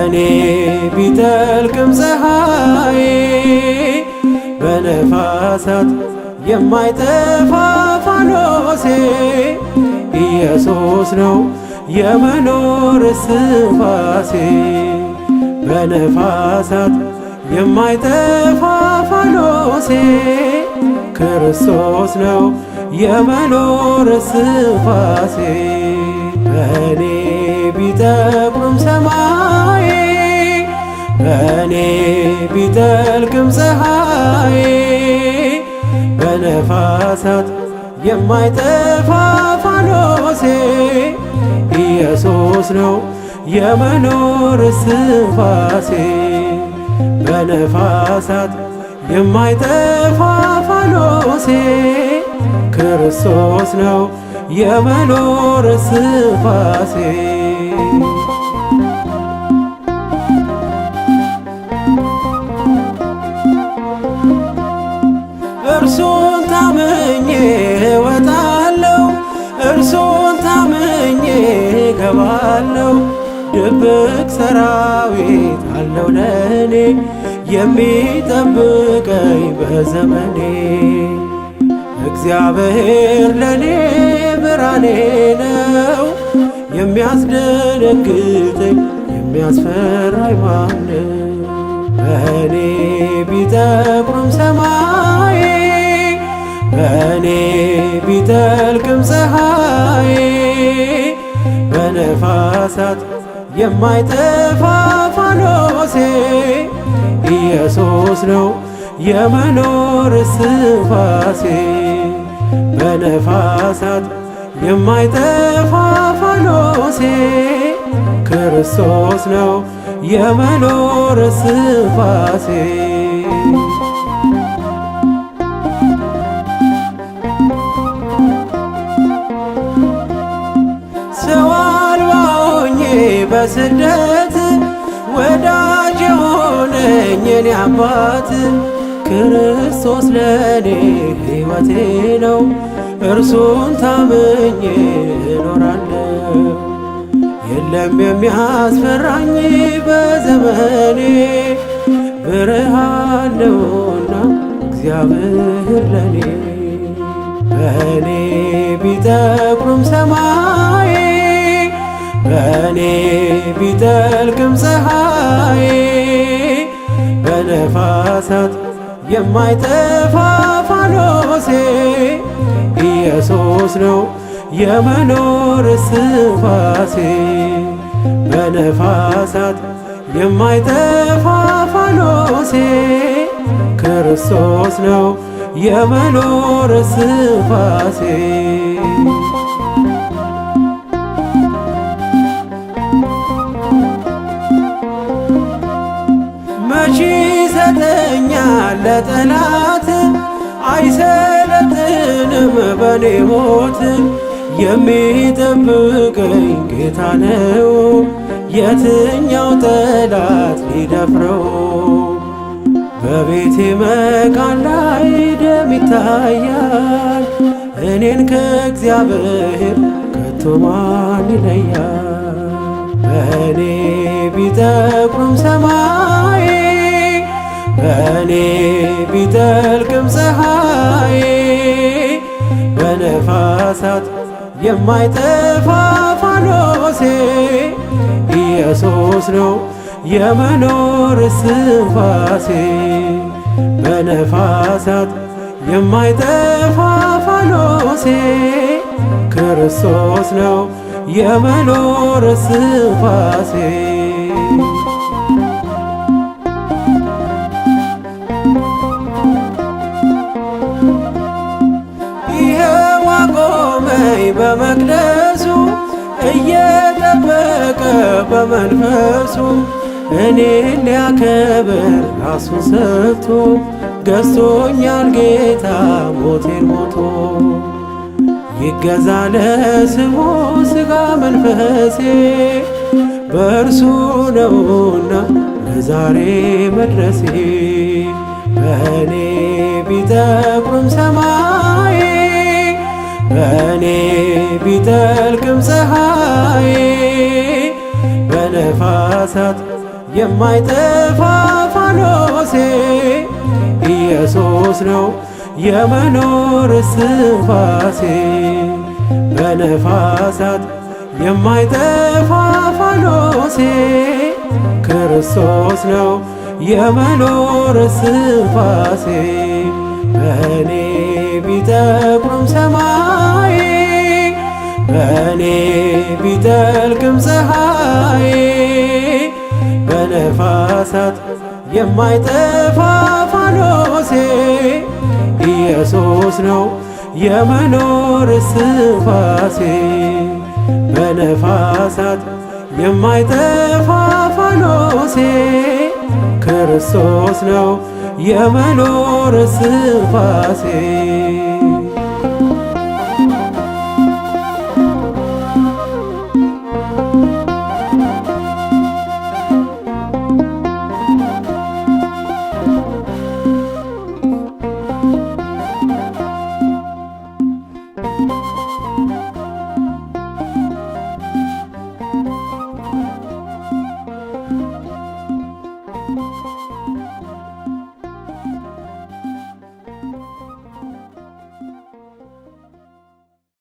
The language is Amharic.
በእኔ ቢጠልቅም ፀሐይ በነፋሳት የማይጠፋ ፋኖሴ ኢየሱስ ነው የመኖር እስትንፋሴ። በነፋሳት የማይጠፋ ፋኖሴ ክርስቶስ ነው የመኖር እስትንፋሴ። በእኔ ቢጠቁርም ሰማይ በእኔ ቢጠልቅም ፀሐይ በነፋሳት የማይጠፋ ፋኖሴ ኢየሱስ ነው የመኖር እስትንፋሴ። በነፋሳት የማይጠፋ ፋኖሴ ክርስቶስ ነው የመኖር እስትንፋሴ። እርሱን ታምኜ እወጣለሁ፣ እርሱን ታምኜ እገባለሁ። ድብቅ ሰራዊት አለው ለኔ የሚጠብቀኝ በዘመኔ። እግዚአብሔር ለኔ ብርሃኔ ነው፣ የሚያስደነግጠኝ የሚያስፈራኝ ማነው? በእኔ ቢጠቁርም ሰማይ በእኔ ቢጠልቅም ፀሐይ በነፋሳት የማይጠፋ ፋኖሴ ኢየሱስ ነው የመኖር እስትንፋሴ። በነፋሳት የማይጠፋ ፋኖሴ ክርስቶስ ነው የመኖር እስትንፋሴ። ሰው አልባ ሆኜ በስደት ወዳጅ የሆነኝ የኔ አባት ክርስቶስ ለኔ ሕይወቴ ነው፣ እርሱን ታምኜ እኖራለሁ። የለም የሚያስፈራኝ በዘመኔ ብርሃን ነውና እግዚአብሔር ለኔ። በእኔ ቢጠቁርም ሰማይ በእኔ ቢጠልቅም ፀሐይ በነፋሳት የማይጠፋ ፋኖሴ ኢየሱስ ነው የመኖር እስትንፋሴ። በነፋሳት የማይጠፋ ፋኖሴ ክርስቶስ ነው የመኖር እስትንፋሴ። መቼ ይሰጠኛል ለጠላት አይሰለጥንም በኔ ሞት። የሚጠብቀኝ ጌታ ነው የትኛው ጠላት ሊደፍረው? በቤቴ መቃን ላይ ደም ይታያል፣ እኔን ከእግዚአብሔር ከቶ ማን ይለያል? በእኔ ቢጠቁርም ሰማይ በእኔ ቢጠልቅም ፀሐይ በነፋሳት የማይጠፋ ፋኖሴ ኢየሱስ ነው የመኖር እስትንፋሴ። በነፋሳት የማይጠፋ ፋኖሴ ክርስቶስ ነው የመኖር እስትንፋሴ። ይኸው አቆመኝ በመቅደሱ እየጠበቀ በመንፈሱ እኔን ሊያከብር ራሱን ሰጥቶ ገዝቶኛል ጌታ ሞቴን ሞቶ። ይገዛ ለስሙ ሥጋ መንፈሴ በእርሱ ነውና ለዛሬ መድረሴ። በእኔ ቢጠቁርም ሰማይ በእኔ ቢጠልቅም ፀሐይ በነፋሳት የማይጠፋ ፋኖሴ ኢየሱስ ነው የመኖር እስትንፋሴ በነፋሳት የማይጠፋ ፋኖሴ ክርስቶስ ነው የመኖር እስትንፋሴ በእኔ ቢጠቁርም ሰማይ በእኔ ቢጠልቅም ፀሐይ በነፋሳት የማይጠፋ ፋኖሴ ኢየሱስ ነው የመኖር እስትንፋሴ በነፋሳት የማይጠፋ ፋኖሴ ክርስቶስ ነው የመኖር እስትንፋሴ